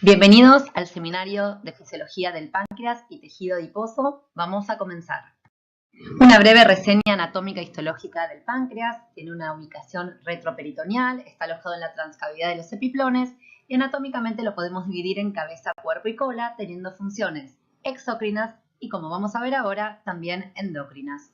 Bienvenidos al seminario de Fisiología del Páncreas y Tejido Adiposo. Vamos a comenzar. Una breve reseña anatómica histológica del páncreas. Tiene una ubicación retroperitoneal, está alojado en la transcavidad de los epiplones y anatómicamente lo podemos dividir en cabeza, cuerpo y cola, teniendo funciones exócrinas y, como vamos a ver ahora, también endócrinas.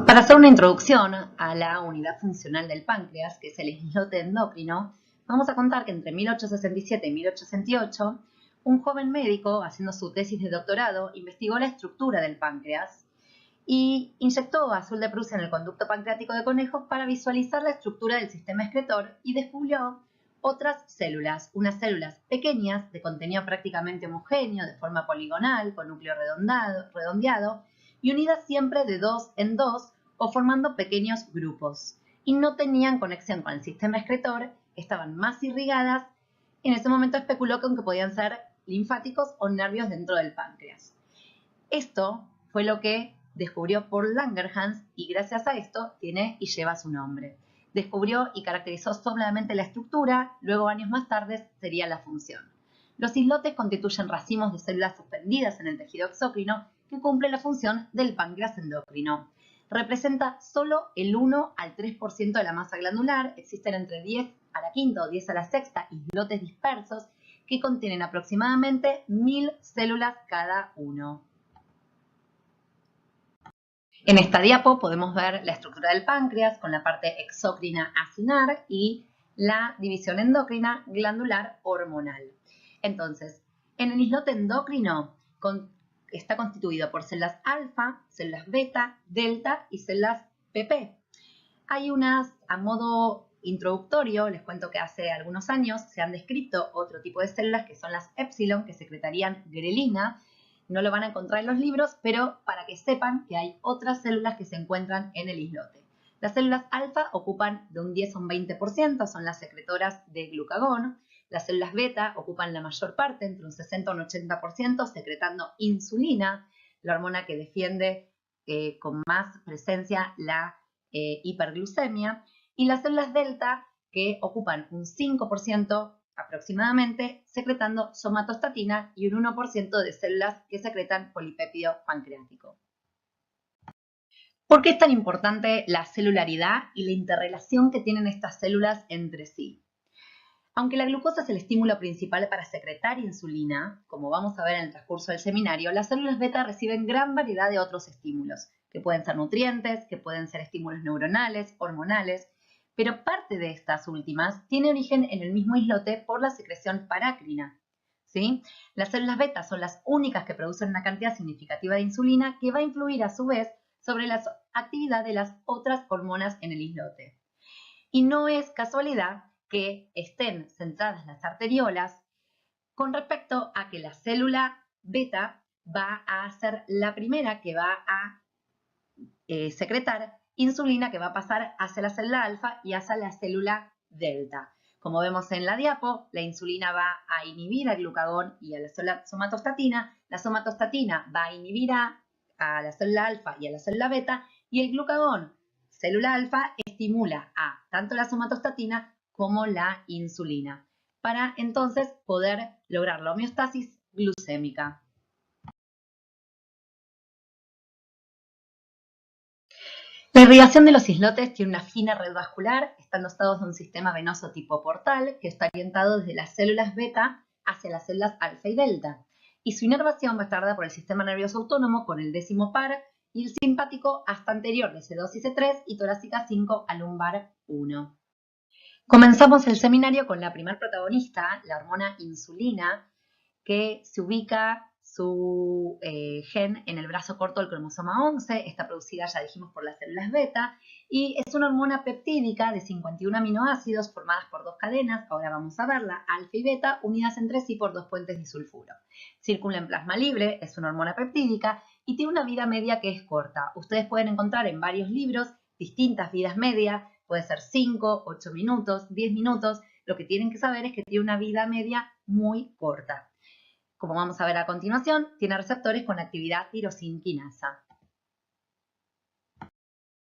Para hacer una introducción a la unidad funcional del páncreas, que es el islote endocrino, vamos a contar que entre 1867 y 1868, un joven médico, haciendo su tesis de doctorado, investigó la estructura del páncreas y inyectó azul de Prusia en el conducto pancreático de conejos para visualizar la estructura del sistema excretor y descubrió otras células, unas células pequeñas de contenido prácticamente homogéneo, de forma poligonal, con núcleo redondeado y unidas siempre de dos en dos o formando pequeños grupos. Y no tenían conexión con el sistema excretor, estaban más irrigadas. En ese momento especuló con que podían ser linfáticos o nervios dentro del páncreas. Esto fue lo que descubrió Paul Langerhans y gracias a esto tiene y lleva su nombre. Descubrió y caracterizó solamente la estructura, luego años más tarde sería la función. Los islotes constituyen racimos de células suspendidas en el tejido exócrino que cumplen la función del páncreas endocrino. Representa solo el 1 al 3% de la masa glandular, existen entre 10 a la quinta o 10 a la sexta islotes dispersos que contienen aproximadamente 1000 células cada uno. En esta diapo podemos ver la estructura del páncreas con la parte exócrina acinar y la división endocrina glandular hormonal. Entonces, en el islote endocrino está constituido por células alfa, células beta, delta y células PP. Hay unas, a modo introductorio, les cuento que hace algunos años se han descrito otro tipo de células que son las epsilon, que secretarían grelina. No lo van a encontrar en los libros, pero para que sepan que hay otras células que se encuentran en el islote. Las células alfa ocupan de un 10 a un 20%, son las secretoras de glucagón. Las células beta ocupan la mayor parte, entre un 60 a un 80%, secretando insulina, la hormona que defiende con más presencia la hiperglucemia. Y las células delta, que ocupan un 5% aproximadamente, secretando somatostatina y un 1% de células que secretan polipéptido pancreático. ¿Por qué es tan importante la celularidad y la interrelación que tienen estas células entre sí? Aunque la glucosa es el estímulo principal para secretar insulina, como vamos a ver en el transcurso del seminario, las células beta reciben gran variedad de otros estímulos, que pueden ser nutrientes, que pueden ser estímulos neuronales, hormonales, pero parte de estas últimas tiene origen en el mismo islote por la secreción parácrina. ¿Sí? Las células beta son las únicas que producen una cantidad significativa de insulina que va a influir a su vez sobre la actividad de las otras hormonas en el islote. Y no es casualidad que estén centradas las arteriolas con respecto a que la célula beta va a ser la primera que va a secretar insulina, que va a pasar hacia la célula alfa y hacia la célula delta. Como vemos en la diapo, la insulina va a inhibir al glucagón y a la somatostatina. La somatostatina va a inhibir a la célula alfa y a la célula beta, y el glucagón, célula alfa, estimula a tanto la somatostatina como la insulina, para entonces poder lograr la homeostasis glucémica. La irrigación de los islotes tiene una fina red vascular, están dotados de un sistema venoso tipo portal que está orientado desde las células beta hacia las células alfa y delta, y su inervación va a estar dada por el sistema nervioso autónomo con el décimo par y el simpático hasta anterior de C2 y C3 y torácica 5 a lumbar 1. Comenzamos el seminario con la primer protagonista, la hormona insulina, que se ubica su gen en el brazo corto del cromosoma 11, está producida, ya dijimos, por las células beta, y es una hormona peptídica de 51 aminoácidos formadas por dos cadenas, ahora vamos a verla, alfa y beta, unidas entre sí por dos puentes disulfuro. Circula en plasma libre, es una hormona peptídica y tiene una vida media que es corta. Ustedes pueden encontrar en varios libros distintas vidas medias, puede ser 5, 8 minutos, 10 minutos, lo que tienen que saber es que tiene una vida media muy corta. Como vamos a ver a continuación, tiene receptores con actividad tirosinquinasa.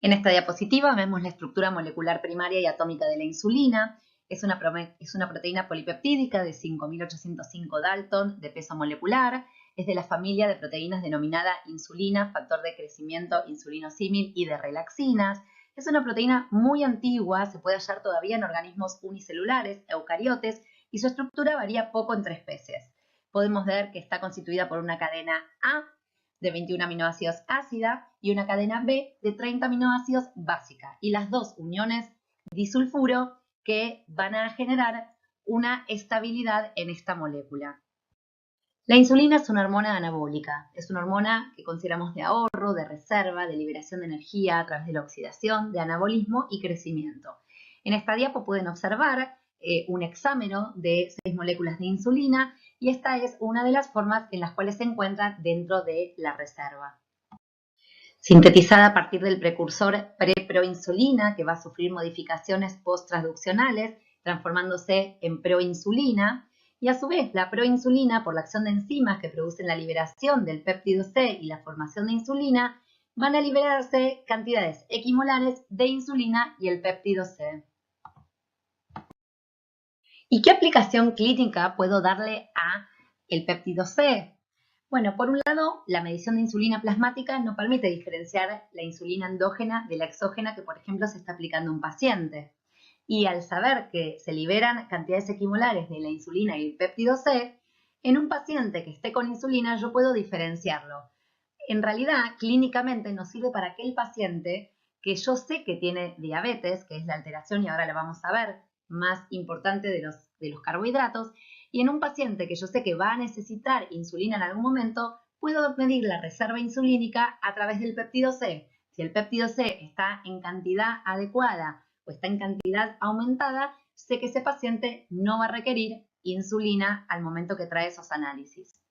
En esta diapositiva vemos la estructura molecular primaria y atómica de la insulina. es una proteína polipeptídica de 5.805 Dalton de peso molecular. Es de la familia de proteínas denominada insulina, factor de crecimiento insulinosímil y de relaxinas. Es una proteína muy antigua, se puede hallar todavía en organismos unicelulares, eucariotes, y su estructura varía poco entre especies. Podemos ver que está constituida por una cadena A de 21 aminoácidos ácida y una cadena B de 30 aminoácidos básica, y las dos uniones disulfuro que van a generar una estabilidad en esta molécula. La insulina es una hormona anabólica, es una hormona que consideramos de ahorro, de reserva, de liberación de energía a través de la oxidación, de anabolismo y crecimiento. En esta diapo pueden observar un hexámero de 6 moléculas de insulina, y esta es una de las formas en las cuales se encuentra dentro de la reserva. Sintetizada a partir del precursor preproinsulina, que va a sufrir modificaciones posttransduccionales, transformándose en proinsulina, y a su vez la proinsulina, por la acción de enzimas que producen la liberación del péptido C y la formación de insulina, van a liberarse cantidades equimolares de insulina y el péptido C. ¿Y qué aplicación clínica puedo darle a el péptido C? Bueno, por un lado, la medición de insulina plasmática no permite diferenciar la insulina endógena de la exógena que, por ejemplo, se está aplicando a un paciente. Y al saber que se liberan cantidades equimolares de la insulina y el péptido C, en un paciente que esté con insulina yo puedo diferenciarlo. En realidad, clínicamente nos sirve para aquel paciente que yo sé que tiene diabetes, que es la alteración, y ahora la vamos a ver, más importante de los carbohidratos, y en un paciente que yo sé que va a necesitar insulina en algún momento, puedo medir la reserva insulínica a través del péptido C. Si el péptido C está en cantidad adecuada o está en cantidad aumentada, sé que ese paciente no va a requerir insulina al momento que trae esos análisis.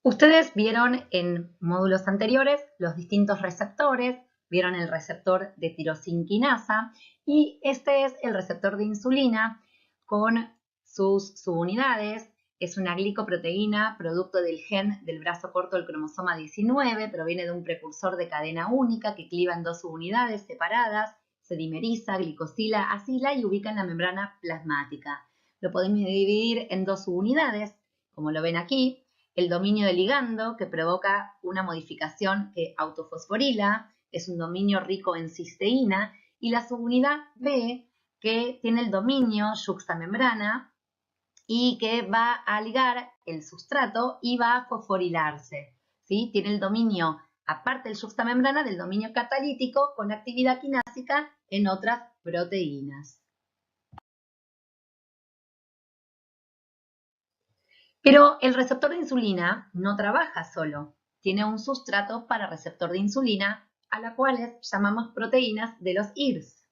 Ustedes vieron en módulos anteriores los distintos receptores, vieron el receptor de tirosinquinasa, y este es el receptor de insulina con sus subunidades. Es una glicoproteína, producto del gen del brazo corto del cromosoma 19, proviene de un precursor de cadena única que cliva en dos subunidades separadas, se dimeriza, glicosila, acila y ubica en la membrana plasmática. Lo podemos dividir en dos subunidades, como lo ven aquí. El dominio de ligando, que provoca una modificación que autofosforila, es un dominio rico en cisteína, y la subunidad B, que tiene el dominio yuxtamembrana y que va a ligar el sustrato y va a fosforilarse, ¿sí? Tiene el dominio, aparte del yuxtamembrana, del dominio catalítico con actividad quinásica en otras proteínas. Pero el receptor de insulina no trabaja solo, tiene un sustrato para receptor de insulina, a la cual llamamos proteínas de los IRS.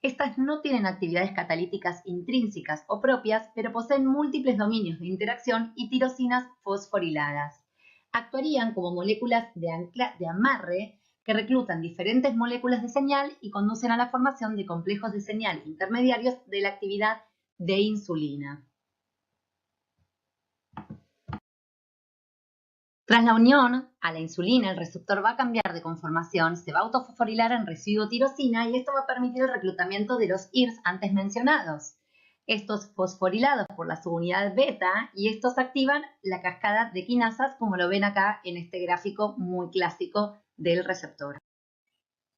Estas no tienen actividades catalíticas intrínsecas o propias, pero poseen múltiples dominios de interacción y tirosinas fosforiladas. Actuarían como moléculas de amarre que reclutan diferentes moléculas de señal y conducen a la formación de complejos de señal intermediarios de la actividad de insulina. Tras la unión a la insulina, el receptor va a cambiar de conformación, se va a autofosforilar en residuo tirosina, y esto va a permitir el reclutamiento de los IRS antes mencionados. Estos fosforilados por la subunidad beta, y estos activan la cascada de quinasas, como lo ven acá en este gráfico muy clásico del receptor.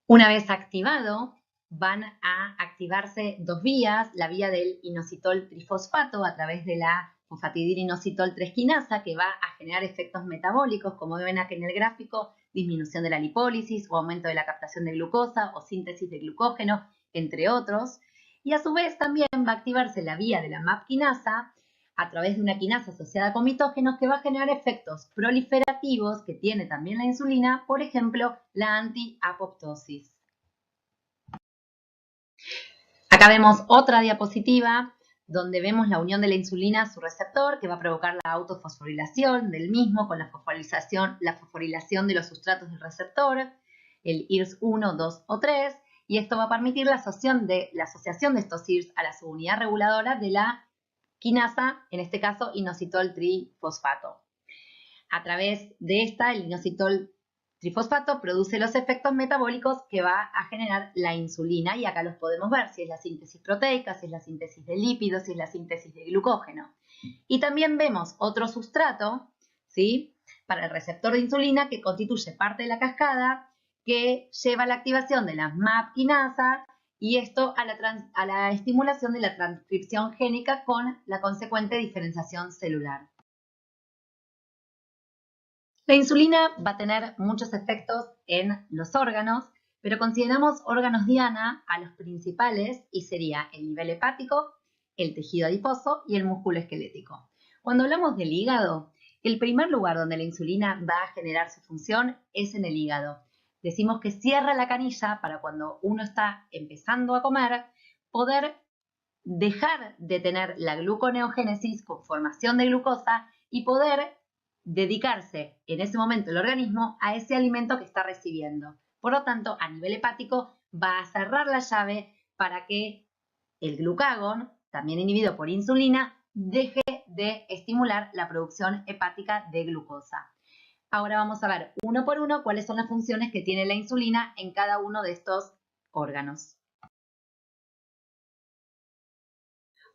Una vez activado, van a activarse dos vías, la vía del inositol trifosfato a través de la fosfatidilinositol 3 quinasa, que va a generar efectos metabólicos, como ven aquí en el gráfico, disminución de la lipólisis o aumento de la captación de glucosa o síntesis de glucógeno, entre otros. Y a su vez también va a activarse la vía de la MAP quinasa a través de una quinasa asociada con mitógenos, que va a generar efectos proliferativos que tiene también la insulina, por ejemplo, la antiapoptosis. Acá vemos otra diapositiva donde vemos la unión de la insulina a su receptor, que va a provocar la autofosforilación del mismo con la fosforilación de los sustratos del receptor, el IRS 1, 2 o 3, y esto va a permitir la asociación de estos IRS a la subunidad reguladora de la quinasa, en este caso inositol trifosfato. A través de esta, el inositol trifosfato produce los efectos metabólicos que va a generar la insulina, y acá los podemos ver, si es la síntesis proteica, si es la síntesis de lípidos, si es la síntesis de glucógeno. Y también vemos otro sustrato, ¿sí?, para el receptor de insulina, que constituye parte de la cascada que lleva a la activación de la MAP quinasa, y esto a la estimulación de la transcripción génica con la consecuente diferenciación celular. La insulina va a tener muchos efectos en los órganos, pero consideramos órganos diana a los principales, y sería el nivel hepático, el tejido adiposo y el músculo esquelético. Cuando hablamos del hígado, el primer lugar donde la insulina va a generar su función es en el hígado. Decimos que cierra la canilla para cuando uno está empezando a comer, poder dejar de tener la gluconeogénesis con formación de glucosa y poder dedicarse en ese momento el organismo a ese alimento que está recibiendo. Por lo tanto, a nivel hepático va a cerrar la llave para que el glucagón, también inhibido por insulina, deje de estimular la producción hepática de glucosa. Ahora vamos a ver uno por uno cuáles son las funciones que tiene la insulina en cada uno de estos órganos.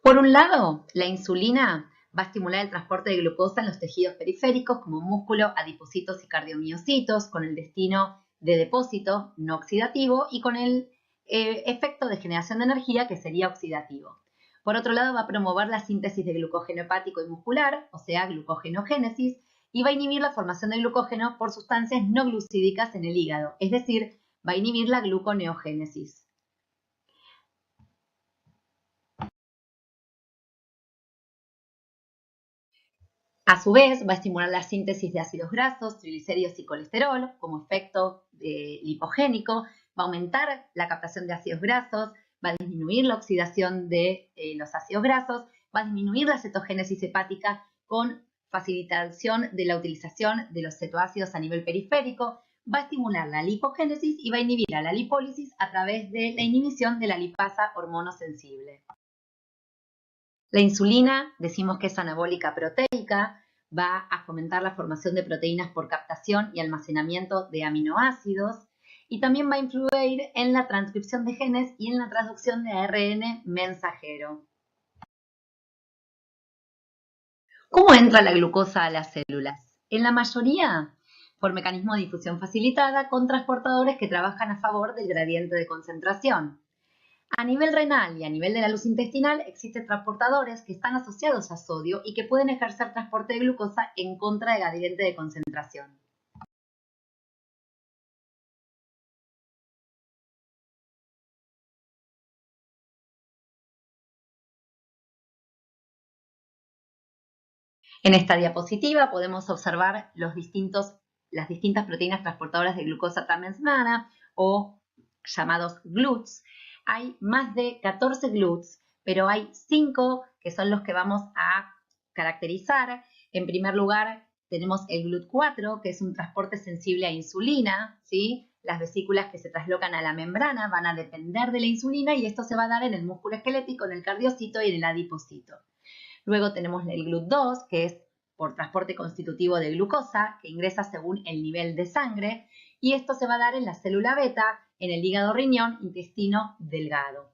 Por un lado, la insulina va a estimular el transporte de glucosa en los tejidos periféricos como músculo, adipocitos y cardiomiocitos, con el destino de depósito no oxidativo y con el efecto de generación de energía, que sería oxidativo. Por otro lado, va a promover la síntesis de glucógeno hepático y muscular, o sea, glucogenogénesis, y va a inhibir la formación de glucógeno por sustancias no glucídicas en el hígado, es decir, va a inhibir la gluconeogénesis. A su vez, va a estimular la síntesis de ácidos grasos, triglicéridos y colesterol como efecto lipogénico, va a aumentar la captación de ácidos grasos, va a disminuir la oxidación de los ácidos grasos, va a disminuir la cetogénesis hepática con facilitación de la utilización de los cetoácidos a nivel periférico, va a estimular la lipogénesis y va a inhibir a la lipólisis a través de la inhibición de la lipasa hormonosensible. La insulina, decimos que es anabólica proteica, va a fomentar la formación de proteínas por captación y almacenamiento de aminoácidos, y también va a influir en la transcripción de genes y en la traducción de ARN mensajero. ¿Cómo entra la glucosa a las células? En la mayoría, por mecanismo de difusión facilitada, con transportadores que trabajan a favor del gradiente de concentración. A nivel renal y a nivel de la luz intestinal existen transportadores que están asociados a sodio y que pueden ejercer transporte de glucosa en contra del gradiente de concentración. En esta diapositiva podemos observar las distintas proteínas transportadoras de glucosa transmembrana, o llamados GLUTs. Hay más de 14 GLUTs, pero hay 5 que son los que vamos a caracterizar. En primer lugar, tenemos el GLUT4, que es un transporte sensible a insulina, ¿sí? Las vesículas que se traslocan a la membrana van a depender de la insulina, y esto se va a dar en el músculo esquelético, en el cardiocito y en el adipocito. Luego tenemos el GLUT2, que es por transporte constitutivo de glucosa, que ingresa según el nivel de sangre, y esto se va a dar en la célula beta, en el hígado, riñón, intestino delgado.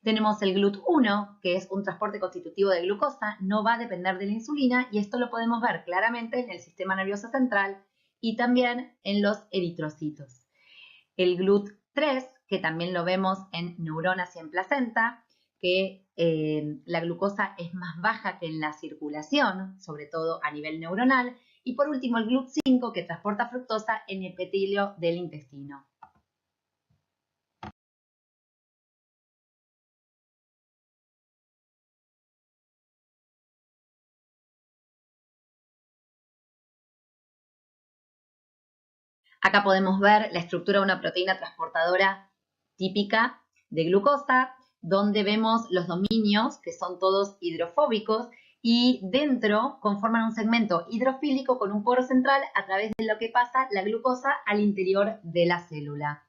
Tenemos el GLUT1, que es un transporte constitutivo de glucosa, no va a depender de la insulina, y esto lo podemos ver claramente en el sistema nervioso central y también en los eritrocitos. El GLUT3, que también lo vemos en neuronas y en placenta, que la glucosa es más baja que en la circulación, sobre todo a nivel neuronal. Y por último, el GLUT5, que transporta fructosa en el epitelio del intestino. Acá podemos ver la estructura de una proteína transportadora típica de glucosa, donde vemos los dominios, que son todos hidrofóbicos, y dentro conforman un segmento hidrofílico con un poro central a través de lo que pasa la glucosa al interior de la célula.